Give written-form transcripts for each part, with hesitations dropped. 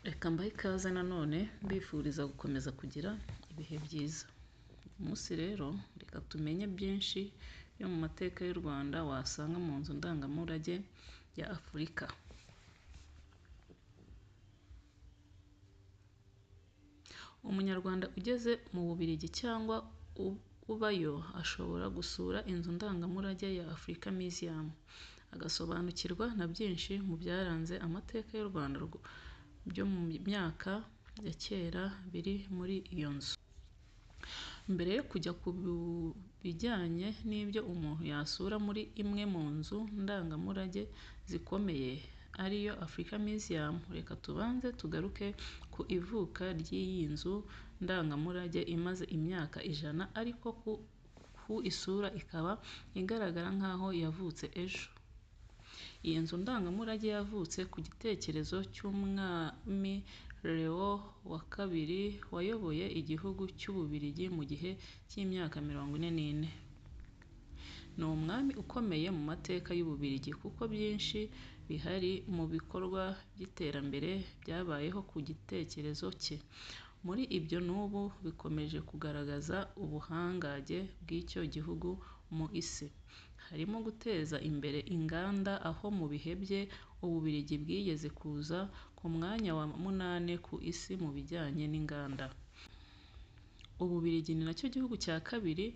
Reka mbahe ikaze nanone mbifuriza gukomeza kugira ibihe byiza. Uyu munsi rero reka tumenye byinshi byo mu mateka y'u Rwanda wasanga mu nzu ndangamurage ya Afurika. Umunyarwanda ugeze mu Bubiligi cyangwa ubayo ashobora gusura inzu ndangamurage ya Africa Museum, agasobanukirwa na byinshi mu byaranze amateka y'u Rwanda byo mu myaka ya kera biri muri iyo nzu. Mbere yo kujya ku bijyanye n'ibyo umuntu yasura muri imwe mu nzu ndangamurage zikomeye ariyo Africa Museum, reka tubanze tugaruke ku ivuka ry'iyi nzu ndangamurage imaze imyaka 100 ariko ku isura ikaba igaragara nk'aho yavutse ejo. Iyi nzu ndangamurage yavutse ku gitekerezo cy'umwami Leo wa II wayoboye igihugu cy'Ububiligi mu gihe cy'imyaka 44. Ni umwami ukomeye mu mateka y'Ububiligi kuko byinshi bihari mu bikorwa by'iterambere byabayeho ku gitekerezo cye. Muri ibyo n'ubu bikomeje kugaragaza ubuhangange bw'icyo gihugu mu isi, harimo guteza imbere inganda aho mu bihe bye Ububiligi bwigeze kuza ku mwanya wa 8 ku isi mu bijyanye n'inganda. Ububiligi ni nacyo gihugu cya kabiri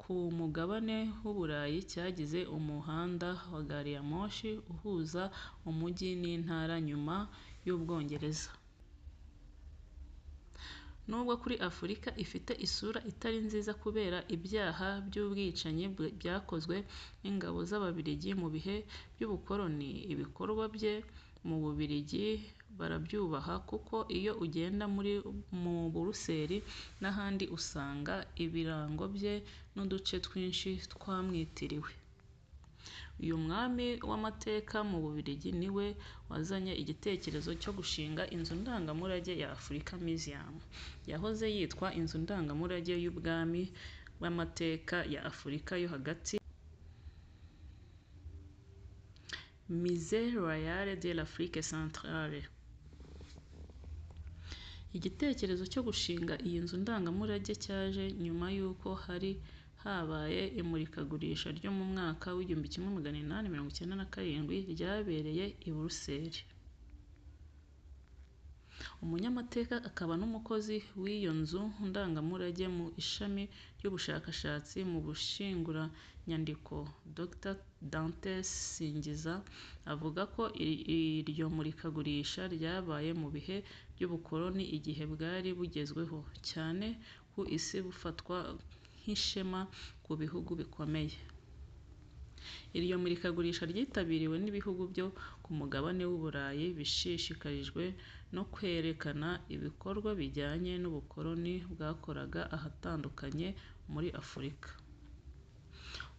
ku mugabane w'Uburayi cyagize umuhanda wa gari ya moshi uhuza umujyi n'intara nyuma y'Ubwongereza. Nubwo kuri Afurika ifite isura itari nziza kubera ibyaha by'ubwicanyi byakozwe n'ingabo z'Ababiligi mu bihe by'ubukoloni, ibikorwa bye mu Bubiligi barabyubaha kuko iyo ugenda mu Buruseli n'ahandi usanga ibirango bye n'uduce twinshi twamwitiriwe. Uyu mwami w'amateka mu Bubiligi niwe wazanye igitekerezo cyo gushinga inzu ndangamurage ya Africa Museum. Yahoze yitwa inzu ndangamurage y'ubwami bw'amateka ya Afurika yo hagati, Musée Royal de l'Afrique Centrale. Igitekerezo cyo gushinga iyi nzu ndangamurage cyaje nyuma y'uko hari habaye imurikagurisha ryo mu mwaka w'1897 ryabereye i Buruseli. Umunyamateka akaba n'umukozi w'iyo nzu ndangamurage mu ishami ry'ubushakashatsi mu bushinguranyandiko, Dr Dantes Singiza, avuga ko iryo murikagurisha ryabaye mu bihe by'ubukoloni igihe bwari bugezweho cyane ku isi bufatwa nk'ishema ku bihugu bikomeye. Iryo murikagurisha ryitabiriwe n'ibihugu byo ku mugabane w'Uburayi bishishikajwe no kwerekana ibikorwa bijyanye n'ubukoloni bwakoraga ahatandukanye muri Afurika.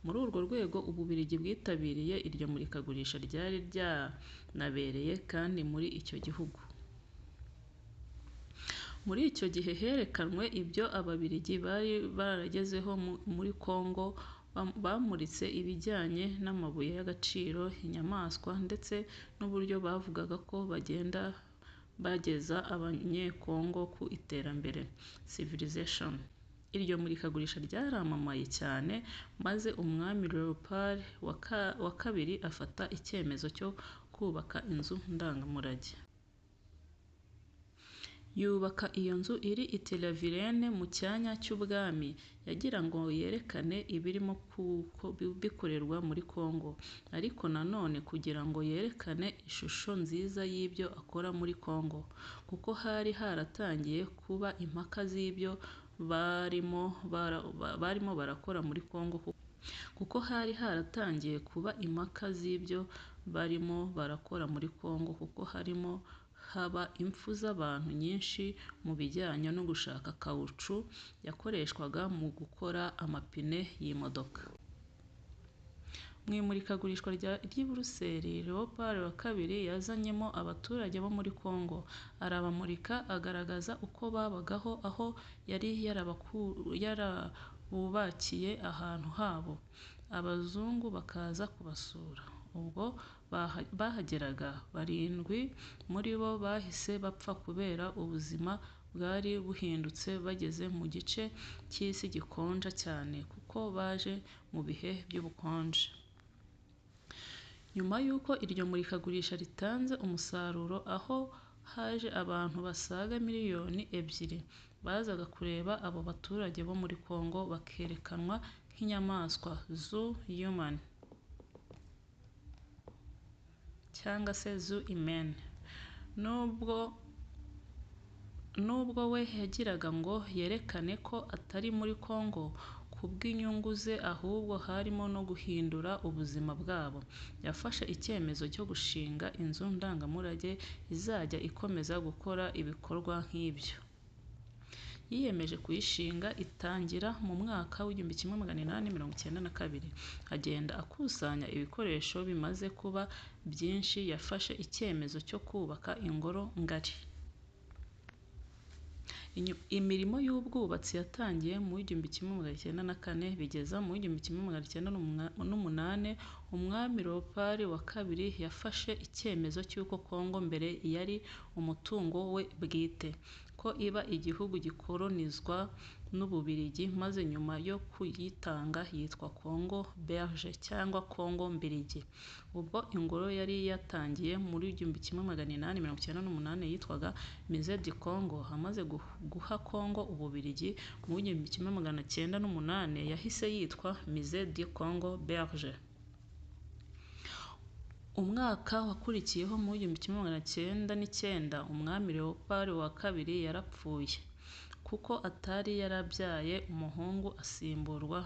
Muri urwo rwego Ububiligi bwitabiriye iryo murikagurisha ryari ryanabereye kandi muri icyo gihugu. Muri icyo gihe herekanwe ibyo Ababiligi bari baragezeho muri Congo. Bamuritse ibijyanye n'amabuye y'agaciro, inyamaswa ndetse n'uburyo bavugaga ko bagenda bageza Abanyekongo ku iterambere civilization. Iryo murikagurisha ryaramamaye cyane maze umwami Leopold wa II afata icyemezo cyo kubaka inzu ndangamurage. Yubaka iyo nzu iri i Tel-Vilaine mu cyanya cy'ubwami, yagira ngo yerekane ibirimo bikorerwa muri Congo, ariko nanone kugira ngo yerekane ishusho nziza y'ibyo akora muri Congo, kuko hari haratangiye kuba impaka z'ibyo barimo barakora muri Congo kuko harimo haba impfu z'abantu nyinshi mu bijyanye no gushaka kawucu yakoreshwaga mu gukora amapine y'imodoka. Mu imurikagurishwa ry'i Buruseli, Leopold wa II yazanyemo abaturage bo muri Congo, arabamurika agaragaza uko babagaho aho yari yarabubakiye ahantu habo, abazungu bakaza kubasura. ubwo bahageraga, 7 muri bo bahise bapfa kubera ubuzima bwari buhindutse bageze mu gice cy'isi gikonja cyane kuko baje mu bihe by'ubukonje. Nyuma y'uko iryo murikagurisha ritanze umusaruro, aho haje abantu basaga miliyoni 2 bazaga kureba abo baturage bo muri Congo bakerekanwa nk'inyamaswa zoo human cyangwa se zoo humaine. Nubwo we yagiraga ngo yerekane ko atari muri Congo kubw'inyungu ze, ahubwo harimo no guhindura ubuzima bwabo, yafashe icyemezo cyo gushinga inzu ndangamurage izajya ikomeza gukora ibikorwa nk'ibyo. Yiyemeje kuyishinga itangira mu mwaka w'1892. Agenda akusanya ibikoresho bimaze kuba byinshi, yafashe icyemezo cyo kubaka ingoro ngari. Imirimo y'ubwubatsi yatangiye mu 1904 bigeza mu 1908. Umwami Leopold II yafashe icyemezo cy'uko Congo mbere yari umutungo we bwite, ko iba igihugu gikolonizwa n'Ububiligi, maze nyuma yo kuyitanga yitwa Congo Belge cyangwa Congo Mbiligi. Ubwo ingoro yari yatangiye muri 1898 yitwaga Musée du Congo. Amaze guha Congo Ububiligi mu 1908 yahise yitwa Musée du Congo Belge. Umwaka wakurikiyeho mu 1909 umwami Leopold II yarapfuye kuko atari yarabyaye umuhungu, asimburwa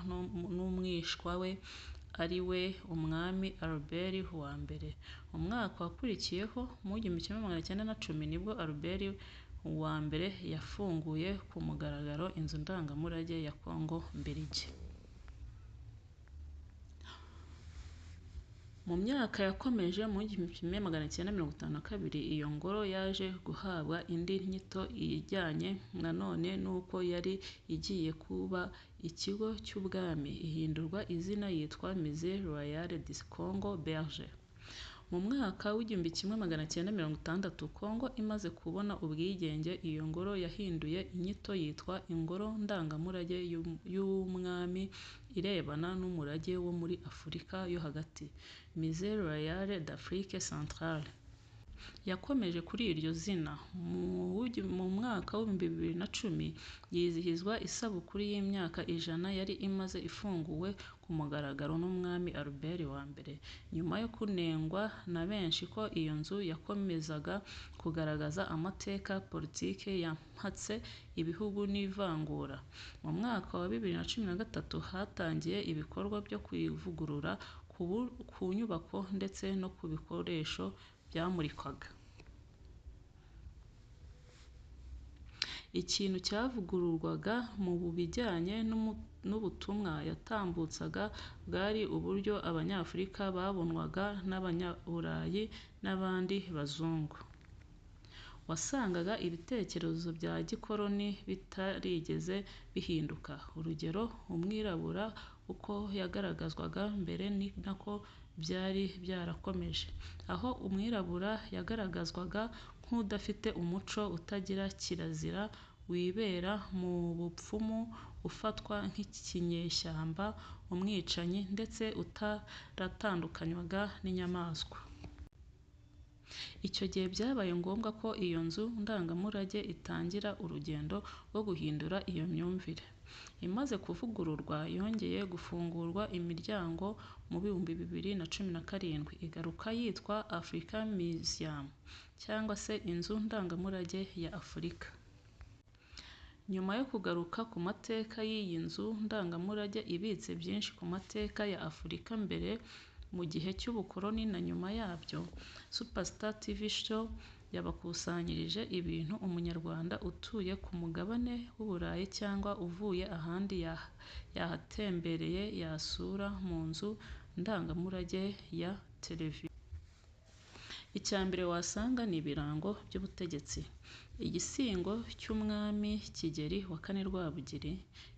n'umwishwa we ari we umwami Albert I. Umwaka wakurikiyeho mu 1910 nibwo Albert I yafunguye ku mugaragaro inzu ndangamurage ya Congo Mbiligi. Mu myaka yakomeje mu 1952 iyo ngoro yaje guhabwa indi nyito ijyanye nanone n'uko yari igiye kuba ikigo cy'ubwami, ihindurwa izina yitwa Musée Royal du Congo Belge. Mu mwaka w'1960 Congo imaze kubona ubwigenge, iyo ngoro yahinduye inyito yitwa Ingoro Ndangamurage y'Umwami irebana n'umurage wo muri Afurika yo hagati, Musée Royal d'Afrique Centrale. Yakomeje kuri iryo zina. Mu mwaka wa 2010 yizihizwa isabukuru y'imyaka 100 yari imaze ifunguwe ku mugaragaro n'umwami Albert I, nyuma yo kunengwa na benshi ko iyo nzu yakomezaga kugaragaza amateka politike yampatse ibihugu n'ivangura. Mu mwaka wa 2013 hatangiye ibikorwa byo kuyivugurura ku nyubako ndetse no ku bikoresho byamurikwaga. Ikintu cyavugururwaga mu bijyanye n'ubutumwa yatambutsaga bwari uburyo Abanyafurika babonwaga n'Abanyaburayi n'abandi bazungu. Wasangaga ibitekerezo bya gikoloni bitarigeze bihinduka. Urugero, umwirabura uko yagaragazwaga mbere ni nako byari byarakomeje, aho umwirabura yagaragazwaga nk'udafite umuco, utagira kirazira, wibera mu bupfumu, ufatwa nk'ikinyeshyamba, umwicanyi, ndetse utaratandukanywaga n'inyamaswa. Icyo gihe byabaye ngombwa ko iyo nzu ndangamurage itangira urugendo rwo guhindura iyo myumvire. Imaze kuvugururwa, yongeye gufungurwa imiryango mu 2017, igaruka yitwa African Museum cyangwa se inzu ndangamurage ya Afurika. Nyuma yo kugaruka ku mateka y'iyi nzu ndangamurage ibitse byinshi ku mateka ya Afurika mbere, mu gihe cy'ubukoloni na nyuma yabyo, Superstar TV Show yabakusanyirije ibintu umunyarwanda utuye ku mugabane w'Uburayi cyangwa uvuye ahandi yahatembereye yasura mu nzu ndangamurage ya televiziyo. Icya mbere wasanga ni ibirango by'ubutegetsi: igisingo cy'umwami Kigeli IV Rwabugili,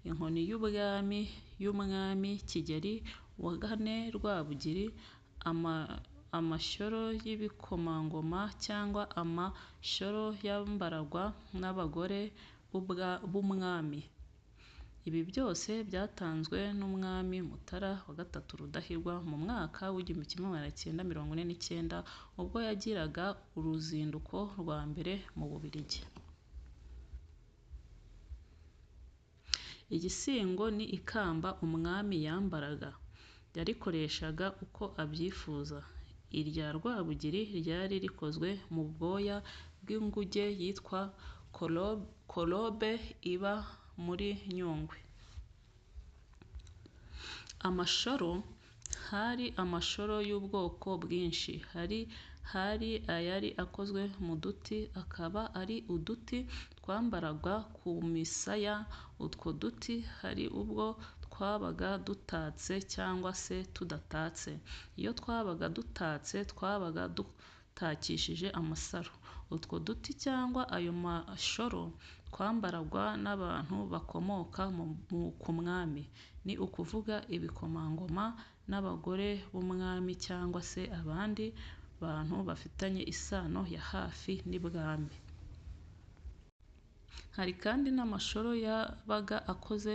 inkoni y'ubwami y'umwami Kigeli IV Rwabugili, amashyoro y'ibikomangoma cyangwa amashyoro yambarwaga n'abagore b'umwami. Ibi byose byatanzwe n'umwami Mutara III Rudahigwa mu mwaka w'1949 ubwo yagiraga uruzinduko rwa mbere mu Bubiligi. Igisingo ni ikamba umwami yambaraga, yarikoreshaga uko abyifuza. Irya Rwabugiri ryari rikozwe mu bwoya bw'inguge yitwa korobe iba muri Nyungwe. Amashoro: hari amashoro y'ubwoko bwinshi. Hari ayari akozwe mu duti, akaba ari uduti twambarwaga ku misaya. Utwo duti hari ubwo twabaga dutatse cyangwa se tudatatse. Iyo twabaga dutatse twabaga dutakishije amasaro. Utwo duti cyangwa ayo mashoro twambarwaga n'abantu bakomoka ku mwami, ni ukuvuga ibikomangoma n'abagore b'umwami cyangwa se abandi bantu bafitanye isano ya hafi n'ibwami. Hari kandi n'amashoro yabaga akoze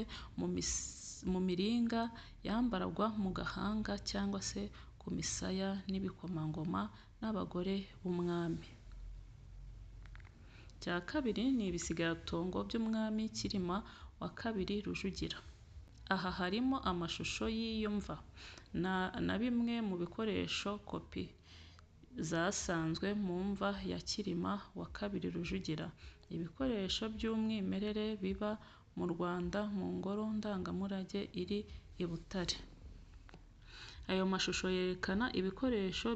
mu miringa yambarwa mu gahanga cyangwa se ku misaya n'ibikomangoma n'abagore b'umwami. Icya kabiri ni ibisigaratongo by'umwami Cyilima II Rujugira. Aha harimo amashusho y'iyo mva na bimwe mu bikoresho kopi zasanzwe mu mva ya Cyilima II Rujugira. Ibikoresho by'umwimerere biba mu Rwanda mu ngoro ndangamurage iri i Butare. Ayo mashusho yerekana ibikoresho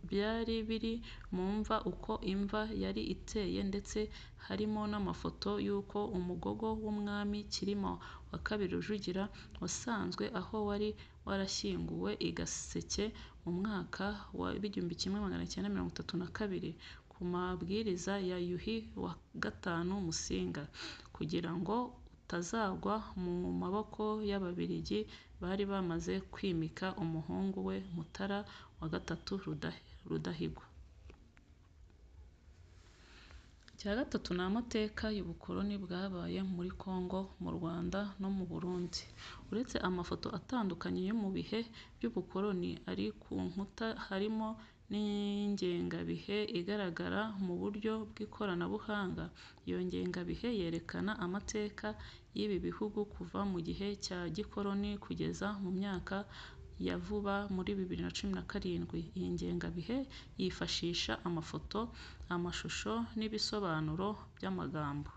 byari biri mu mva, uko imva yari iteye, ndetse harimo n'amafoto y'uko umugogo w'umwami Cyilima II Rujugira wasanzwe aho wari warashyinguwe i Gaseke mu mwaka wa 1932 ku mabwiriza ya Yuhi V Musinga, kugira ngo utazagwa mu maboko y'Ababiligi bari bamaze kwimika umuhungu we Mutara III Rudahigwa. Icya gatatu ni amateka y'ubukoloni bwabaye muri Kongo, mu Rwanda no mu Burundi. Uretse amafoto atandukanye yo mu bihe by'ubukoloni ari ku nkuta, harimo n'ingengabihe igaragara mu buryo bw'ikoranabuhanga. Iyo ngengabihe yerekana amateka y'ibi bihugu kuva mu gihe cya gikoloni kugeza mu myaka ya vuba muri 2017. Iyi ngengabihe yifashisha amafoto, amashusho n'ibisobanuro by'amagambo.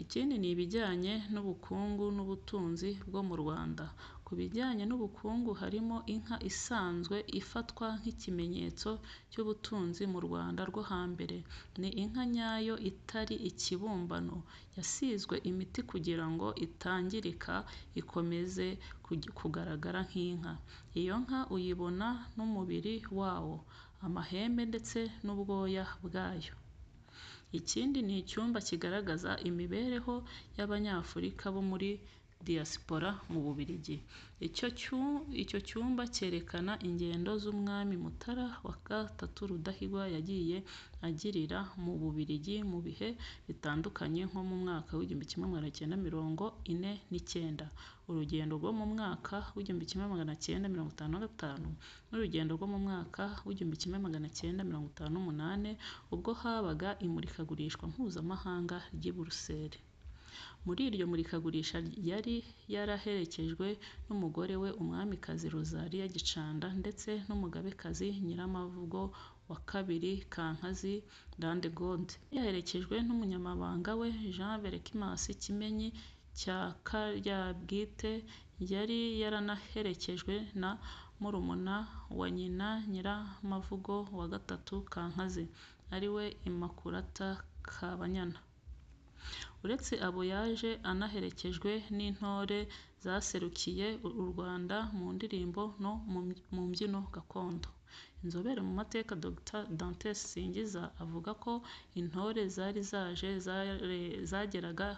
Ikindi ni ibijyanye n'ubukungu n'ubutunzi bwo mu Rwanda. Ku bijyanye n'ubukungu harimo inka isanzwe ifatwa nk'ikimenyetso cy'ubutunzi mu Rwanda rwo hambere. Ni inka nyayo itari ikibumbano, yasizwe imiti kugira ngo itangirika ikomeze kugaragara nk'inka. Iyo nka uyibona n'umubiri wawo, amahembe ndetse n'ubwoya bwayo. Ikindi ni icyumba kigaragaza imibereho y'Abanyafurika bo muri diaspora mu Bubiligi. Icyo cyumba cyerekana ingendo z'umwami Mutara III Rudahigwa yagiye agirira mu Bubiligi mu bihe bitandukanye, nko mu mwaka w'1949, urugendo rwo mu mwaka w'1955 n'urugendo rwo mu mwaka w'1958 ubwo habaga imurikagurisha mpuzamahanga ry'i Buruseli. Muri iryo murikagurisha yari yaraherekejwe n'umugore we Umwamikazi Rosalie Gicanda ndetse n'Umugabekazi Nyiramavugo wa II Kankazi Radegonde. Yaherekejwe n'umunyamabanga we Jean Berkimas Kimenyi cya Karyabwite. Yari yaranaherekejwe na murumuna wa nyina Nyiramavugo wa III Kankazi, ari we Immaculata Kabanyana. Uretse abo yaje anaherekejwe n'intore zaserukiye u Rwanda mu ndirimbo no mu mbyino gakondo. Inzobere mu mateka Dr Dantes Singiza avuga ko intore zari zaje zageraga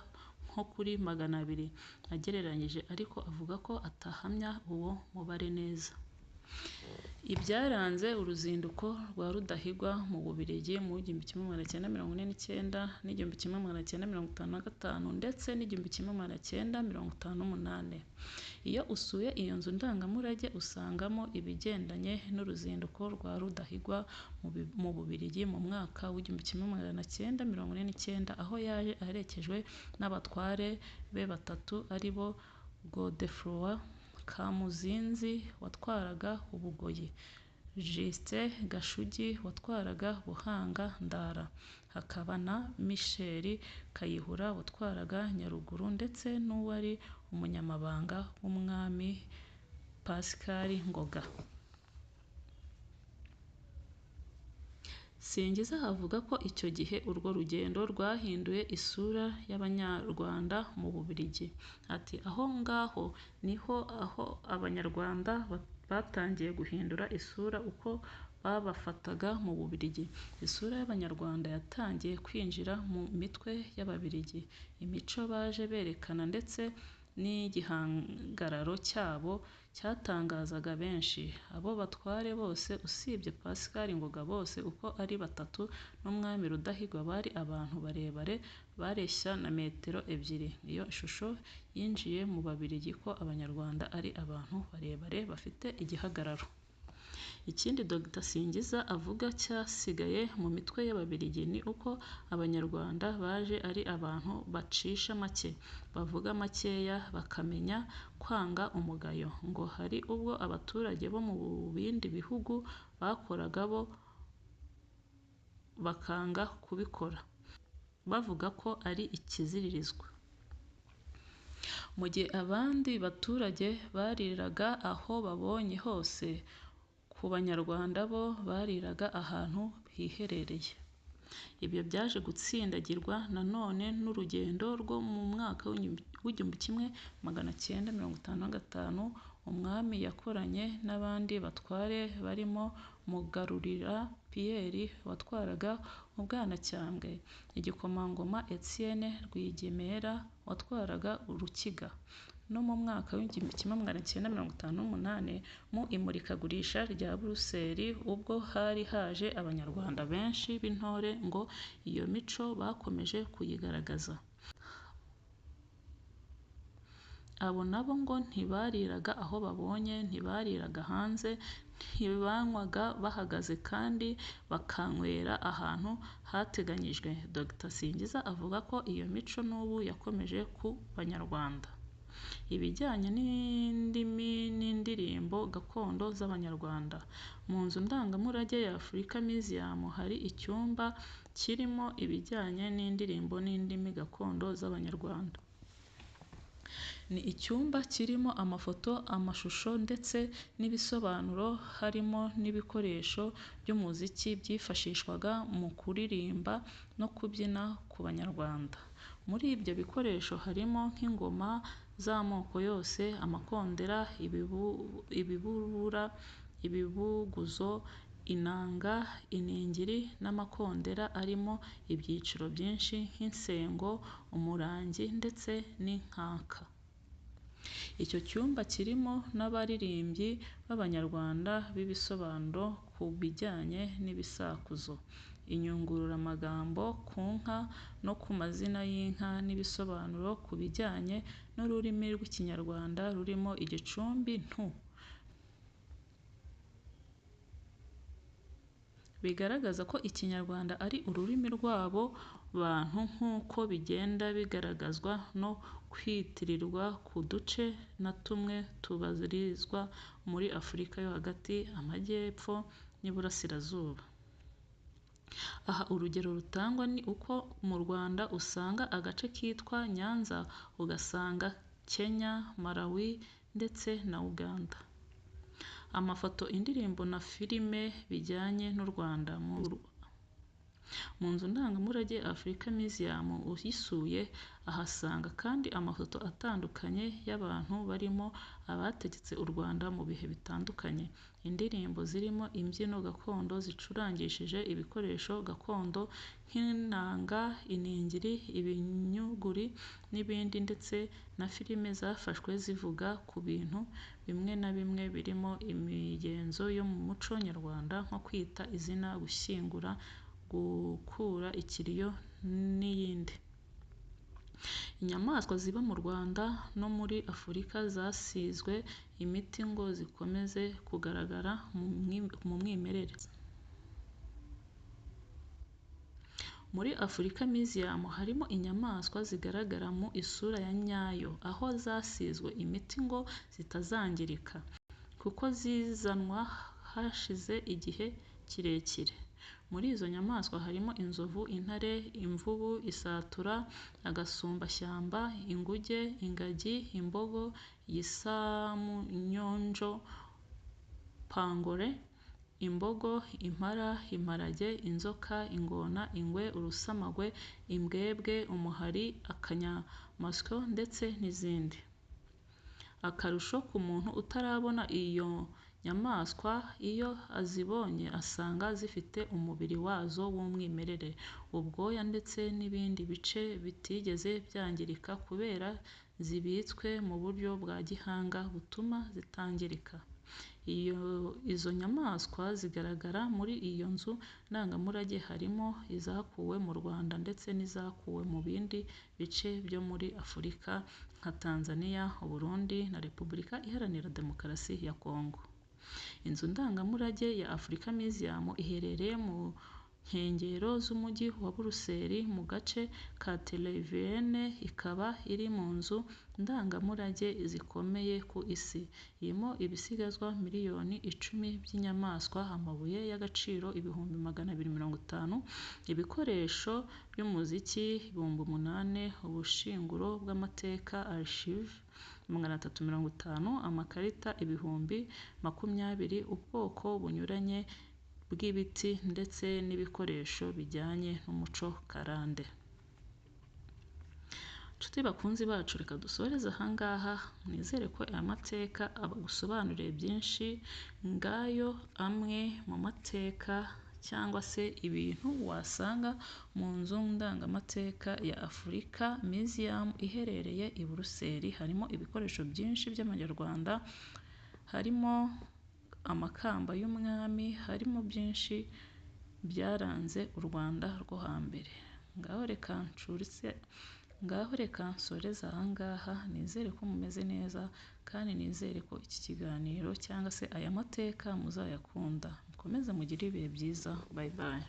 nko nko kuri 200 agereranyije, ariko avuga ko atahamya uwo mubare neza. Ibyaranze uruzinduko rwa Rudahigwa mu Bubiligi mu 1949 n'1955 ndetse n'1958. Iyo usuye iyo nzu ndangamurage usangamo ibigendanye n'uruzinduko rwa Rudahigwa mu Bubiligi mu mwaka w'1949, aho yaje aherekejwe n'abatware be batatu aribo Godefroid Kamuzinzi watwaraga Ubugoyi, Justin Gashugi watwaraga Buhanga-Ndara, hakaba na Michel Kayihura watwaraga Nyaruguru ndetse n'uwari umunyamabanga w'umwami Pascal Ngoga. Singiza avuga ko icyo gihe urwo rugendo rwahinduye isura y'Abanyarwanda mu Bubiligi. Ati aho ngaho niho aho Abanyarwanda batangiye guhindura isura uko babafataga mu Bubiligi. Isura y'Abanyarwanda yatangiye kwinjira mu mitwe y'Ababiligi. Imico baje berekana ndetse n'igihangararo cyabo cyatangazaga benshi. Abo batware bose usibye Pascal Ngoga bose uko ari batatu n'umwami Rudahigwa bari abantu barebare bareshya na metero 2. Iyo shusho yinjiye mu Babiligi ko Abanyarwanda ari abantu barebare bafite igihagararo. Ikindi Dr Singiza avuga cyasigaye mu mitwe y'Ababiligi ni uko Abanyarwanda baje ari abantu bacisha make, bavuga makeya, bakamenya kwanga umugayo. Ngo hari ubwo abaturage bo mu bindi bihugu bakoraga bo bakanga kubikora, bavuga ko ari ikiziririzwa, mu gihe abandi baturage bariraga aho babonye hose. Ku Banyarwanda bo bariraga ahantu hiherereye. Ibyo byaje gutsindagirwa nanone n'urugendo rwo mu mwaka w'1955 umwami yakoranye n'abandi batware barimo Mugarurira Pierre watwaraga u Bwanacyambwe, Igikomangoma Etienne Rwigemera watwaraga Urukiga. No mu mwaka w'1958 mu imurikagurisha rya Buruseli ubwo hari haje Abanyarwanda benshi b'intore ngo iyo mico bakomeje kuyigaragaza. Abo nabo ngo ntibariraga aho babonye, ntibariraga hanze, ntibanywaga bahagaze kandi bakanywera ahantu hateganyijwe. Dr Singiza avuga ko iyo mico n'ubu yakomeje ku Banyarwanda. Ibijyanye n'indimi n'indirimbo gakondo z'Abanyarwanda. Mu nzu ndangamurage ya Africa Museum hari icyumba kirimo ibijyanye n'indirimbo n'indimi gakondo z'Abanyarwanda. Ni icyumba kirimo amafoto, amashusho ndetse n'ibisobanuro, harimo n'ibikoresho by'umuziki byifashishwaga mu kuririmba no kubyina ku Banyarwanda. Muri ibyo bikoresho harimo nk'ingoma z'amoko yose, amakondera, ibibubura, ibibuguzo, inanga, iningiri n'amakondera arimo ibyiciro byinshi nk'insengo, umurangi ndetse n'inkaka. Icyo cyumba kirimo n'abaririmbyi b'Abanyarwanda b'ibisobanuro ku bijyanye n'ibisakuzo, inyunguramagambo ku nka no ku mazina y'inka n'ibisobanuro ku bijyanye n'ururimi rw'Ikinyarwanda rurimo igicumbi ntu, bigaragaza ko Ikinyarwanda ari ururimi rw'abo bantu nk'uko bigenda bigaragazwa no kwitirirwa ku duce na tumwe tubarizwa muri Afurika yo hagati, Amajyepfo n'Iburasirazuba. Aha urugero rutangwa ni uko mu Rwanda usanga agace kitwa Nyanza ugasanga Kenya, Malawi ndetse na Uganda. Amafoto, indirimbo na filime bijyanye n'u Rwanda. Mu nzu ndangamurage Africa Museum uyisuye ahasanga kandi amafoto atandukanye y'abantu barimo abategetse u Rwanda mu bihe bitandukanye, indirimbo zirimo imbyino gakondo zicurangishije ibikoresho gakondo nk'inanga, iningiri, ibinyuguri n'ibindi ndetse na filime zafashwe zivuga ku bintu bimwe na bimwe birimo imigenzo yo mu muco nyarwanda nko kwita izina, gushyingura, gukura ikiriyo n'iyindi. Inyamaswa ziba mu Rwanda no muri Afurika zasizwe imiti ngo zikomeze kugaragara mu mwimerere. Muri Africa Museum harimo inyamaswa zigaragara mu isura ya nyayo, aho zasizwe imiti ngo zitazangirika kuko zizanwa hashize igihe kirekire. Muri izo nyamaswa harimo inzovu, intare, imvubu, isatura, agasumbashyamba, inguge, ingagi, imbogo, igisamunyonjo, pangore, imbogo, impara, imparage, inzoka, ingona, ingwe, urusamagwe, imbwebwe, umuhari, akanyamasyo ndetse n'izindi. Akarusho ku muntu utarabona iyo nyamaswa, iyo azibonye asanga zifite umubiri wazo w'umwimerere, ubwoya ndetse n'ibindi bice bitigeze byangirika kubera zibitswe mu buryo bwa gihanga butuma zitangirika. Izo nyamaswa zigaragara muri iyo nzu ndangamurage harimo izakuwe mu Rwanda ndetse n'izakuwe mu bindi bice byo muri Afurika nka Tanzania, Burundi na Repubulika Iharanira Demokarasi ya Kongo. Inzu ndangamurage ya Africa Museum iherereye mu nkengero z'umujyi wa Buruseli mu gace ka Terre-Neuve, ikaba iri mu nzu ndangamurage zikomeye ku isi. Irimo ibisigazwa miliyoni 10 by'inyamaswa, amabuye y'agaciro 250,000, ibikoresho by'umuziki 8,000, ubushyinguro bw'amateka archive 350, amakarita 20,000, ubwoko bunyuranye bw'ibiti ndetse n'ibikoresho bijyanye n'umuco karande. Nshuti bakunzi bacu, reka dusoreze ahangaha. Nizere ko aya mateka agusobanuriye byinshi. Ngayo amwe mu mateka cyangwa se ibintu wasanga mu nzu ndangamateka ya Africa Museum iherereye i Buruseli. Harimo ibikoresho byinshi by'Amanyarwanda, harimo amakamba y'umwami, harimo byinshi byaranze u Rwanda rwo hambere. Ngaho reka nsoreze ahangaha. Nizere ko mumeze neza kandi nizere ko iki kiganiro cyangwa se aya mateka muzayakunda. Mukomeze mugire ibihe byiza. Bye bye.